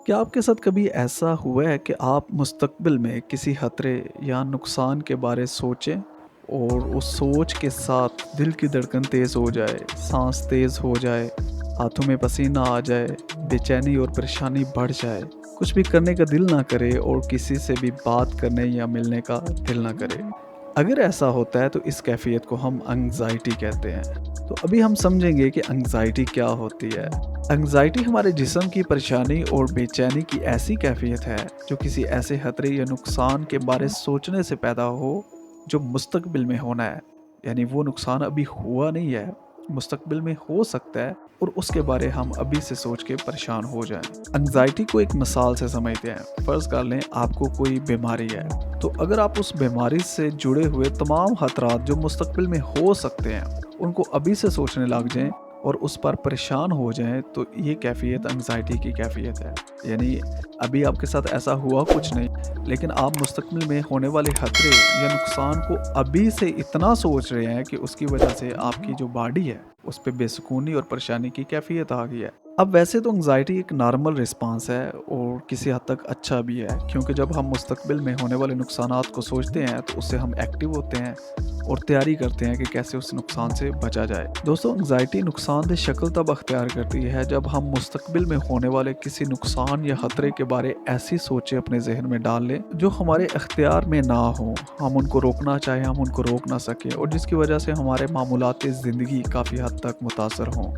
क्या आपके साथ कभी ऐसा हुआ है कि आप मुस्तक़बिल में किसी खतरे या नुकसान के बारे सोचें और उस सोच के साथ दिल की धड़कन तेज़ हो जाए, साँस तेज़ हो जाए, हाथों में पसीना आ जाए, बेचैनी और परेशानी बढ़ जाए, कुछ भी करने का दिल ना करे और किसी से भी बात करने या मिलने का दिल ना करे? अगर ऐसा होता है तो इस कैफ़ियत को हम एंग्ज़ायटी कहते हैं। तो अभी हम समझेंगे कि एंग्ज़ायटी क्या होती है। एंग्ज़ायटी हमारे जिस्म की परेशानी और बेचैनी की ऐसी कैफ़ियत है जो किसी ऐसे खतरे या नुकसान के बारे सोचने से पैदा हो जो मुस्तक़बिल में होना है। यानी वो नुकसान अभी हुआ नहीं है, मुस्तक़बिल में हो सकता है और उसके बारे हम अभी से सोच के परेशान हो जाएँ। एंग्ज़ायटी को एक मिसाल से समझते हैं। फ़र्ज़ कर लें आपको कोई बीमारी है, तो अगर आप उस बीमारी से जुड़े हुए तमाम खतरात जो मुस्तक़बिल में हो सकते हैं, उनको अभी से सोचने लग जाएँ और उस पर परेशान हो जाएँ, तो ये कैफ़ियत एंग्ज़ायटी की कैफ़ियत है। यानी अभी आपके साथ ऐसा हुआ कुछ नहीं, लेकिन आप मुस्तक़बिल में होने वाले खतरे या नुकसान को अभी से इतना सोच रहे हैं कि उसकी वजह से आपकी जो बॉडी है, उस पे बेसुकूनी और परेशानी की कैफ़ियत आ गई है। अब वैसे तो एंग्ज़ायटी एक नॉर्मल रिस्पॉन्स है और किसी हद तक अच्छा भी है, क्योंकि जब हम मुस्तक़बिल में होने वाले नुकसानात को सोचते हैं, तो उससे हम एक्टिव होते हैं और तैयारी करते हैं कि कैसे उस नुकसान से बचा जाए। दोस्तों, एंग्ज़ायटी नुकसानदेह शक्ल तब अख्तियार करती है जब हम मुस्तक़बिल में होने वाले किसी नुकसान या खतरे के बारे ऐसी सोचें अपने ज़हन में डाल लें जो हमारे इख्तियार में ना हों। हम उनको रोकना चाहें, हम उनको रोक ना सकें और जिसकी वजह से हमारे मामूलाती ज़िंदगी काफ़ी हद तक मुतासर हों।